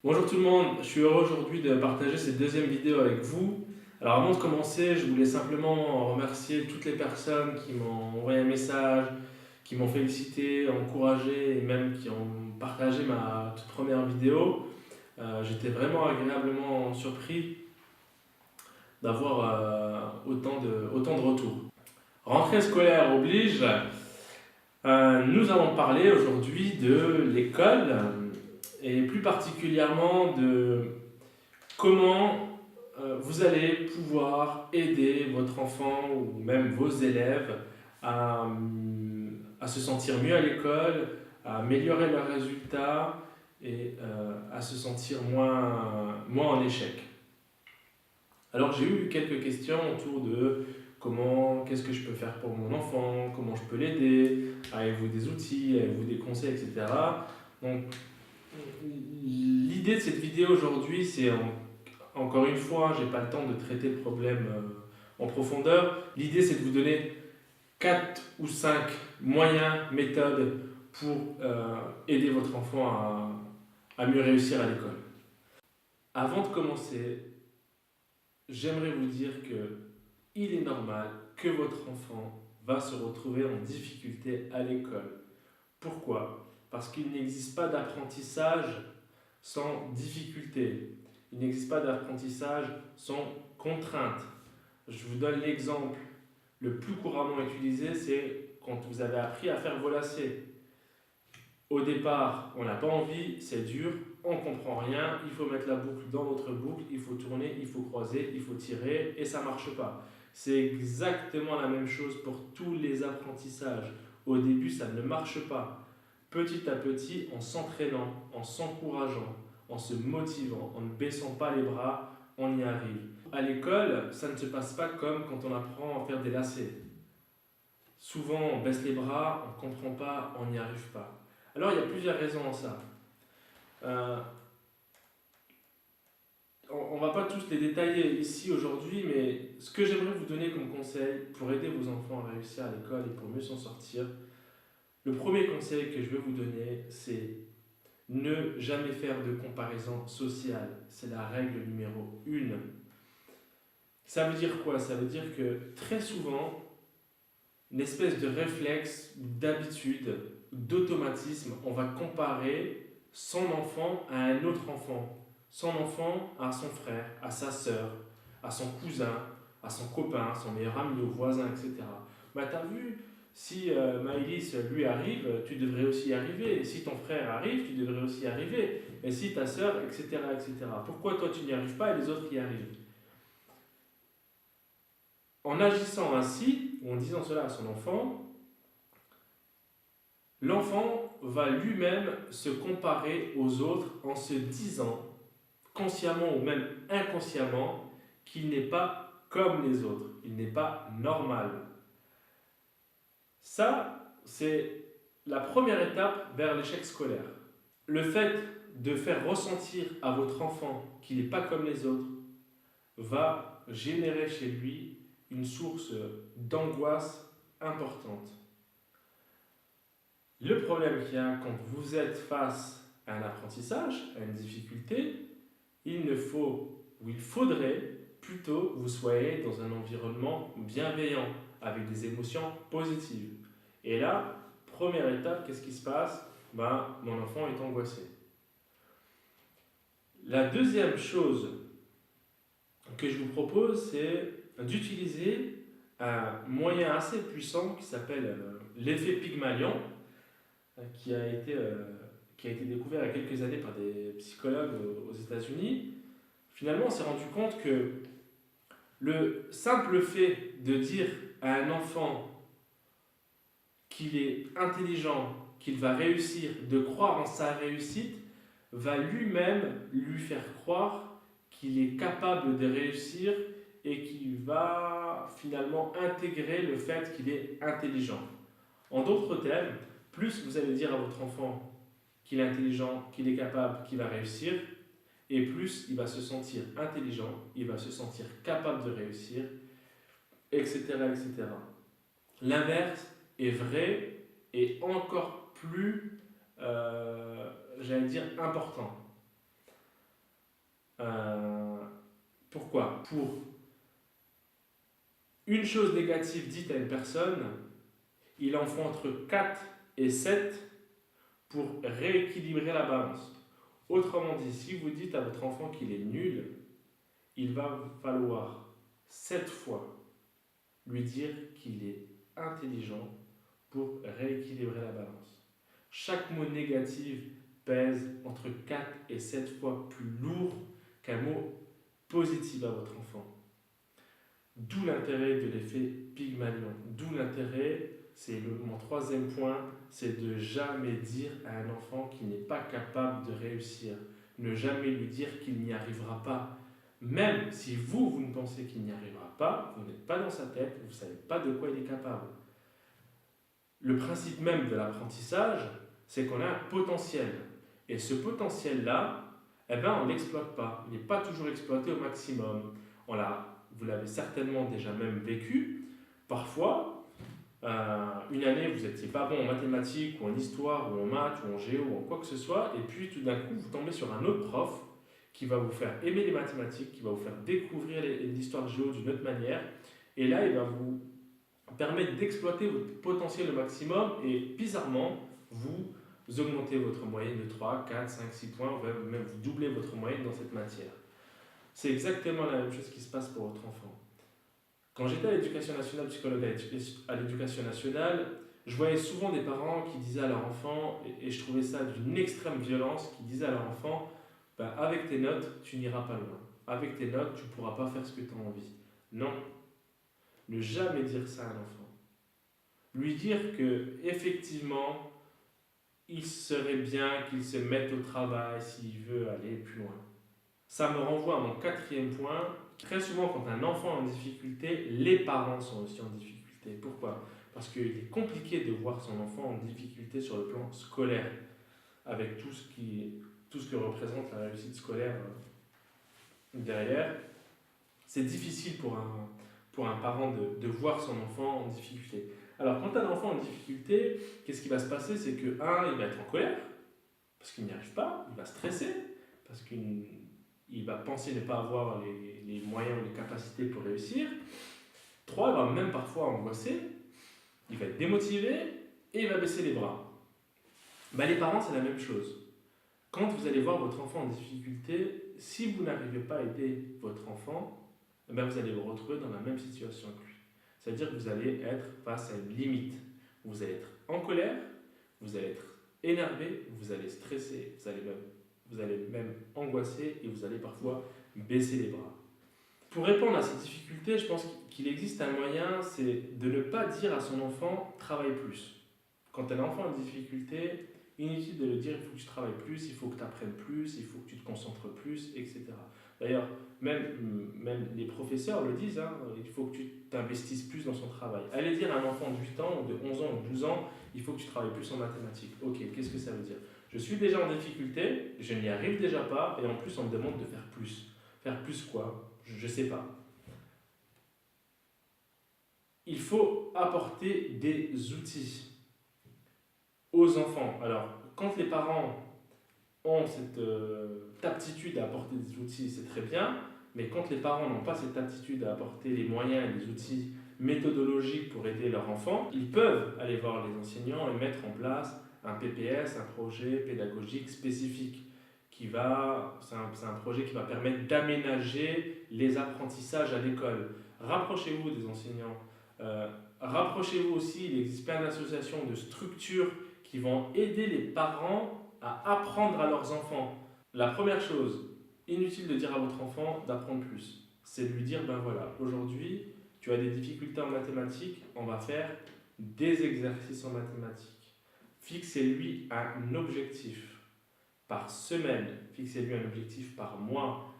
Bonjour tout le monde, je suis heureux aujourd'hui de partager cette deuxième vidéo avec vous. Alors avant de commencer, je voulais simplement remercier toutes les personnes qui m'ont envoyé un message, qui m'ont félicité, encouragé et même qui ont partagé ma toute première vidéo. J'étais vraiment agréablement surpris d'avoir autant de retours. Rentrée scolaire oblige, nous allons parler aujourd'hui de l'école et plus particulièrement de comment vous allez pouvoir aider votre enfant ou même vos élèves à se sentir mieux à l'école, à améliorer leurs résultats et à se sentir moins en échec. Alors j'ai eu quelques questions autour de qu'est-ce que je peux faire pour mon enfant, comment je peux l'aider, avez-vous des outils, avez-vous des conseils, etc. Donc l'idée de cette vidéo aujourd'hui, c'est encore une fois, j'ai pas le temps de traiter le problème en profondeur. L'idée, c'est de vous donner 4 ou 5 moyens, méthodes pour aider votre enfant à mieux réussir à l'école. Avant de commencer, j'aimerais vous dire que il est normal que votre enfant va se retrouver en difficulté à l'école. Pourquoi? Parce qu'il n'existe pas d'apprentissage sans difficulté. Il n'existe pas d'apprentissage sans contrainte. Je vous donne l'exemple le plus couramment utilisé, c'est quand vous avez appris à faire vos lacets. Au départ, on n'a pas envie, c'est dur, on ne comprend rien, il faut mettre la boucle dans l'autre boucle, il faut tourner, il faut croiser, il faut tirer, et ça ne marche pas. C'est exactement la même chose pour tous les apprentissages. Au début, ça ne marche pas. Petit à petit, en s'entraînant, en s'encourageant, en se motivant, en ne baissant pas les bras, on y arrive. À l'école, ça ne se passe pas comme quand on apprend à faire des lacets. Souvent, on baisse les bras, on ne comprend pas, on n'y arrive pas. Alors, il y a plusieurs raisons à ça. Euh, on ne va pas tous les détailler ici aujourd'hui, mais ce que j'aimerais vous donner comme conseil pour aider vos enfants à réussir à l'école et pour mieux s'en sortir, le premier conseil que je vais vous donner, c'est ne jamais faire de comparaison sociale. C'est la règle numéro 1. Ça veut dire quoi? Ça veut dire que très souvent, une espèce de réflexe, d'habitude, d'automatisme, on va comparer son enfant à un autre enfant. Son enfant à son frère, à sa sœur, à son cousin, à son copain, à son meilleur ami, au voisin, etc. Bah t'as vu, si Maëlys lui arrive, tu devrais aussi y arriver. Et si ton frère arrive, tu devrais aussi y arriver. Et si ta sœur, etc., etc. Pourquoi toi tu n'y arrives pas et les autres y arrivent? En agissant ainsi, ou en disant cela à son enfant, l'enfant va lui-même se comparer aux autres en se disant, consciemment ou même inconsciemment, qu'il n'est pas comme les autres, il n'est pas normal. Ça, c'est la première étape vers l'échec scolaire. Le fait de faire ressentir à votre enfant qu'il n'est pas comme les autres va générer chez lui une source d'angoisse importante. Le problème qu'il y a quand vous êtes face à un apprentissage, à une difficulté, il faudrait plutôt que vous soyez dans un environnement bienveillant, avec des émotions positives. Et là, première étape, qu'est-ce qui se passe? Mon enfant est angoissé. La deuxième chose que je vous propose, c'est d'utiliser un moyen assez puissant qui s'appelle l'effet Pygmalion, qui a été découvert il y a quelques années par des psychologues aux États-Unis. Finalement, on s'est rendu compte que le simple fait de dire à un enfant qu'il est intelligent, qu'il va réussir, de croire en sa réussite, va lui-même lui faire croire qu'il est capable de réussir et qu'il va finalement intégrer le fait qu'il est intelligent. En d'autres termes, plus vous allez dire à votre enfant qu'il est intelligent, qu'il est capable, qu'il va réussir, et plus il va se sentir intelligent, il va se sentir capable de réussir, etc., etc. L'inverse est vrai et encore plus, j'allais dire, important. Euh, Pourquoi? Pour une chose négative dite à une personne, il en faut entre 4 et 7 pour rééquilibrer la balance. Autrement dit, si vous dites à votre enfant qu'il est nul, il va falloir 7 fois lui dire qu'il est intelligent pour rééquilibrer la balance. Chaque mot négatif pèse entre 4 et 7 fois plus lourd qu'un mot positif à votre enfant. D'où l'intérêt de l'effet Pygmalion. D'où l'intérêt, c'est mon troisième point, c'est de jamais dire à un enfant qu'il n'est pas capable de réussir. Ne jamais lui dire qu'il n'y arrivera pas. Même si vous ne pensez qu'il n'y arrivera pas, vous n'êtes pas dans sa tête, vous ne savez pas de quoi il est capable. Le principe même de l'apprentissage, c'est qu'on a un potentiel. Et ce potentiel-là, on ne l'exploite pas. Il n'est pas toujours exploité au maximum. Vous l'avez certainement déjà même vécu. Parfois, une année, vous n'étiez pas bon en mathématiques, ou en histoire, ou en maths, ou en géo, ou en quoi que ce soit, et puis tout d'un coup, vous tombez sur un autre prof qui va vous faire aimer les mathématiques, qui va vous faire découvrir l'histoire géo d'une autre manière, et là, il va vous permettre d'exploiter votre potentiel au maximum, et bizarrement, vous augmentez votre moyenne de 3, 4, 5, 6 points, ou même vous doublez votre moyenne dans cette matière. C'est exactement la même chose qui se passe pour votre enfant. Quand j'étais à l'éducation nationale, psychologue à l'éducation nationale, je voyais souvent des parents qui disaient à leur enfant, et je trouvais ça d'une extrême violence, qui disaient à leur enfant, avec tes notes, tu n'iras pas loin. Avec tes notes, tu ne pourras pas faire ce que tu as envie. Non, ne jamais dire ça à un enfant. Lui dire que effectivement, il serait bien qu'il se mette au travail s'il veut aller plus loin. Ça me renvoie à mon quatrième point. Très souvent, quand un enfant est en difficulté, les parents sont aussi en difficulté. Pourquoi? Parce qu'il est compliqué de voir son enfant en difficulté sur le plan scolaire, avec tout ce que représente la réussite scolaire derrière. C'est difficile pour un parent de voir son enfant en difficulté. Alors, quand un enfant en difficulté, qu'est-ce qui va se passer? C'est que, il va être en colère, parce qu'il n'y arrive pas, il va stresser, parce qu'il va penser ne pas avoir les moyens ou les capacités pour réussir. 3, il va même parfois angoisser, il va être démotivé, et il va baisser les bras. Les parents, c'est la même chose. Quand vous allez voir votre enfant en difficulté, si vous n'arrivez pas à aider votre enfant, vous allez vous retrouver dans la même situation que lui. C'est-à-dire que vous allez être face à une limite. Vous allez être en colère, vous allez être énervé, vous allez stresser, vous allez même angoisser et vous allez parfois baisser les bras. Pour répondre à ces difficultés, je pense qu'il existe un moyen, c'est de ne pas dire à son enfant « travaille plus ». Quand un enfant a une difficulté, inutile de le dire « il faut que tu travailles plus, il faut que tu apprennes plus, il faut que tu te concentres plus, etc. » D'ailleurs, même les professeurs le disent, il faut que tu t'investisses plus dans son travail. Allez dire à un enfant de 8 ans, ou de 11 ans, ou de 12 ans, il faut que tu travailles plus en mathématiques. Ok, qu'est-ce que ça veut dire? Je suis déjà en difficulté, je n'y arrive déjà pas, et en plus on me demande de faire plus. Faire plus quoi? Je ne sais pas. Il faut apporter des outils aux enfants. Alors, quand les parents ont cette aptitude à apporter des outils, c'est très bien, mais quand les parents n'ont pas cette aptitude à apporter les moyens et les outils méthodologiques pour aider leur enfant, ils peuvent aller voir les enseignants et mettre en place un PPS, un projet pédagogique spécifique. C'est un projet qui va permettre d'aménager les apprentissages à l'école. Rapprochez-vous des enseignants. Rapprochez-vous aussi, il existe plein d'associations, de structures qui vont aider les parents à apprendre à leurs enfants. La première chose, inutile de dire à votre enfant d'apprendre plus. C'est de lui dire, aujourd'hui, tu as des difficultés en mathématiques, on va faire des exercices en mathématiques. Fixez-lui un objectif par semaine, fixez-lui un objectif par mois.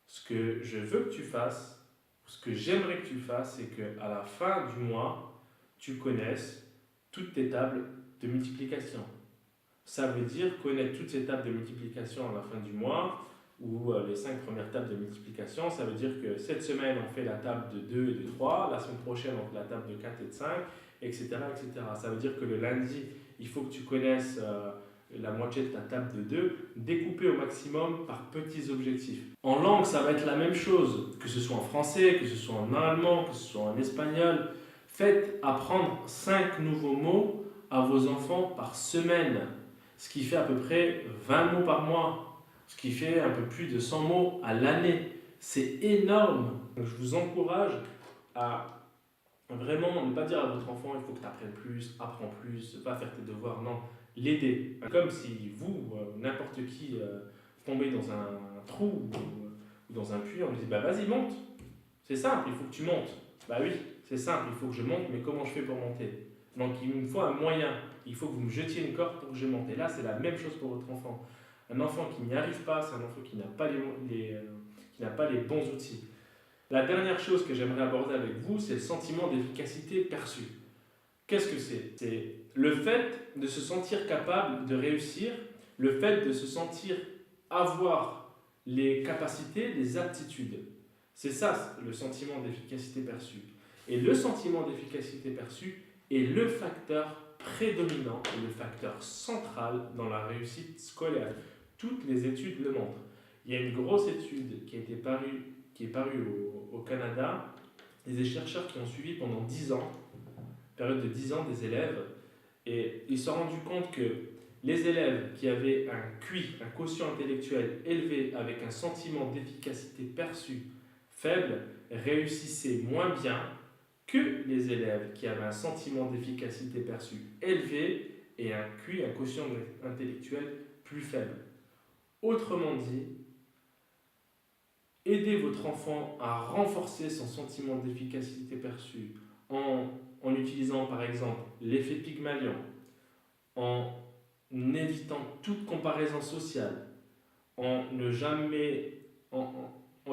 Ce que je veux que tu fasses, ce que j'aimerais que tu fasses, c'est qu'à la fin du mois, tu connaisses toutes tes tables de multiplication. Ça veut dire connaître toutes ces tables de multiplication à la fin du mois, ou les 5 premières tables de multiplication. Ça veut dire que cette semaine, on fait la table de 2 et de 3, la semaine prochaine, on fait la table de 4 et de 5, etc., etc. Ça veut dire que le lundi, il faut que tu connaisses la moitié de ta table de 2, découpez au maximum par petits objectifs. En langue, ça va être la même chose, que ce soit en français, que ce soit en allemand, que ce soit en espagnol. Faites apprendre 5 nouveaux mots à vos enfants par semaine, ce qui fait à peu près 20 mots par mois, ce qui fait un peu plus de 100 mots à l'année. C'est énorme. Donc, je vous encourage à vraiment ne pas dire à votre enfant il faut que tu apprennes plus, apprends plus, va faire tes devoirs. Non, l'aider. Comme si vous, n'importe qui, tombez dans un trou ou dans un puits, on lui dit bah vas-y monte. C'est simple, il faut que tu montes. Bah oui, c'est simple, il faut que je monte, mais comment je fais pour monter? Donc il me faut un moyen, il faut que vous me jetiez une corde pour que je monte. Et là c'est la même chose pour votre enfant. Un enfant qui n'y arrive pas, c'est un enfant qui n'a pas qui n'a pas les bons outils. La dernière chose que j'aimerais aborder avec vous, c'est le sentiment d'efficacité perçu. Qu'est-ce que c'est? C'est le fait de se sentir capable de réussir, le fait de se sentir avoir les capacités, les aptitudes. C'est ça le sentiment d'efficacité perçue. Et le sentiment d'efficacité perçue est le facteur prédominant et le facteur central dans la réussite scolaire. Toutes les études le montrent. Il y a une grosse étude qui est parue au Canada, des chercheurs qui ont suivi pendant 10 ans, période de 10 ans des élèves, et ils se sont rendus compte que les élèves qui avaient un QI, un quotient intellectuel élevé avec un sentiment d'efficacité perçue faible, réussissaient moins bien que les élèves qui avaient un sentiment d'efficacité perçue élevé et un QI, un quotient intellectuel plus faible. Autrement dit, aidez votre enfant à renforcer son sentiment d'efficacité perçue en utilisant par exemple l'effet Pygmalion, en évitant toute comparaison sociale, en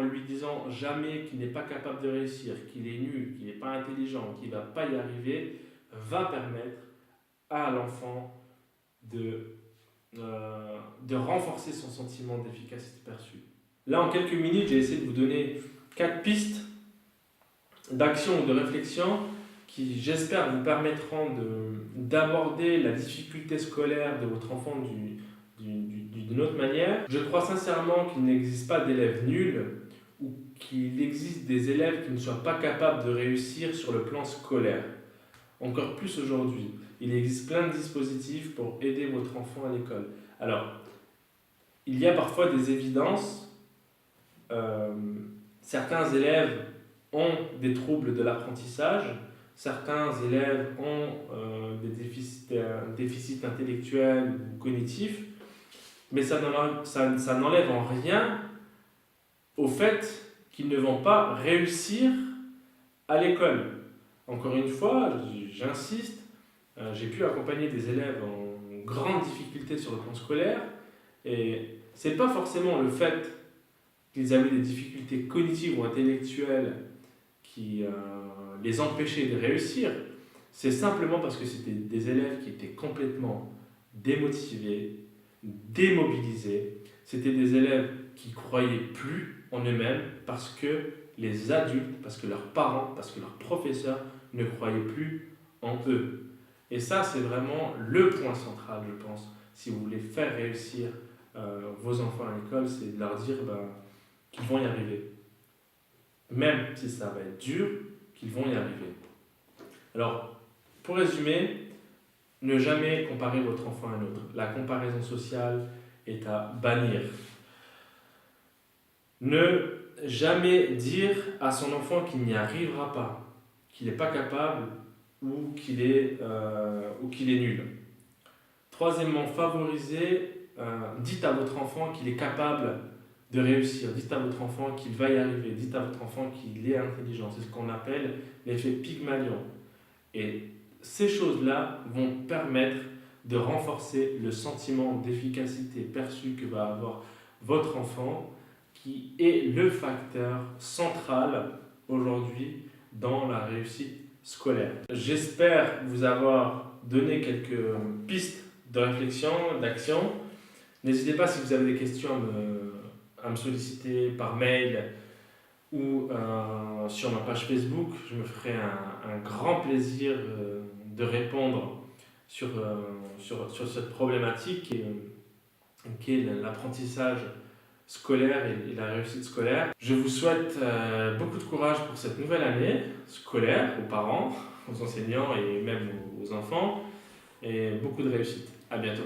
lui disant jamais qu'il n'est pas capable de réussir, qu'il est nul, qu'il n'est pas intelligent, qu'il ne va pas y arriver, va permettre à l'enfant de renforcer son sentiment d'efficacité perçue. Là, en quelques minutes, j'ai essayé de vous donner 4 pistes d'action ou de réflexion qui, j'espère, vous permettront d'aborder la difficulté scolaire de votre enfant d'une autre manière. Je crois sincèrement qu'il n'existe pas d'élèves nuls ou qu'il existe des élèves qui ne soient pas capables de réussir sur le plan scolaire. Encore plus aujourd'hui. Il existe plein de dispositifs pour aider votre enfant à l'école. Alors, il y a parfois des évidences. Certains élèves ont des troubles de l'apprentissage, certains élèves ont des déficits intellectuels ou cognitifs, mais ça n'enlève en rien au fait qu'ils ne vont pas réussir à l'école. Encore une fois, j'insiste, j'ai pu accompagner des élèves en grande difficulté sur le plan scolaire, et c'est pas forcément le fait qu'ils avaient des difficultés cognitives ou intellectuelles qui les empêchaient de réussir, c'est simplement parce que c'était des élèves qui étaient complètement démotivés, démobilisés. C'était des élèves qui ne croyaient plus en eux-mêmes parce que les adultes, parce que leurs parents, parce que leurs professeurs ne croyaient plus en eux. Et ça, c'est vraiment le point central, je pense, si vous voulez faire réussir vos enfants à l'école, c'est de leur dire qu'ils vont y arriver. Même si ça va être dur, qu'ils vont y arriver. Alors, pour résumer, ne jamais comparer votre enfant à un autre. La comparaison sociale est à bannir. Ne jamais dire à son enfant qu'il n'y arrivera pas, qu'il n'est pas capable ou qu'il est nul. Troisièmement, dites à votre enfant qu'il est capable de réussir. Dites à votre enfant qu'il va y arriver. Dites à votre enfant qu'il est intelligent. C'est ce qu'on appelle l'effet Pygmalion. Et ces choses-là vont permettre de renforcer le sentiment d'efficacité perçu que va avoir votre enfant, qui est le facteur central aujourd'hui dans la réussite scolaire. J'espère vous avoir donné quelques pistes de réflexion, d'action. N'hésitez pas, si vous avez des questions, à me solliciter par mail ou sur ma page Facebook. Je me ferai un grand plaisir de répondre sur cette problématique qui est l'apprentissage scolaire et la réussite scolaire. Je vous souhaite beaucoup de courage pour cette nouvelle année scolaire, aux parents, aux enseignants et même aux enfants, et beaucoup de réussite. À bientôt.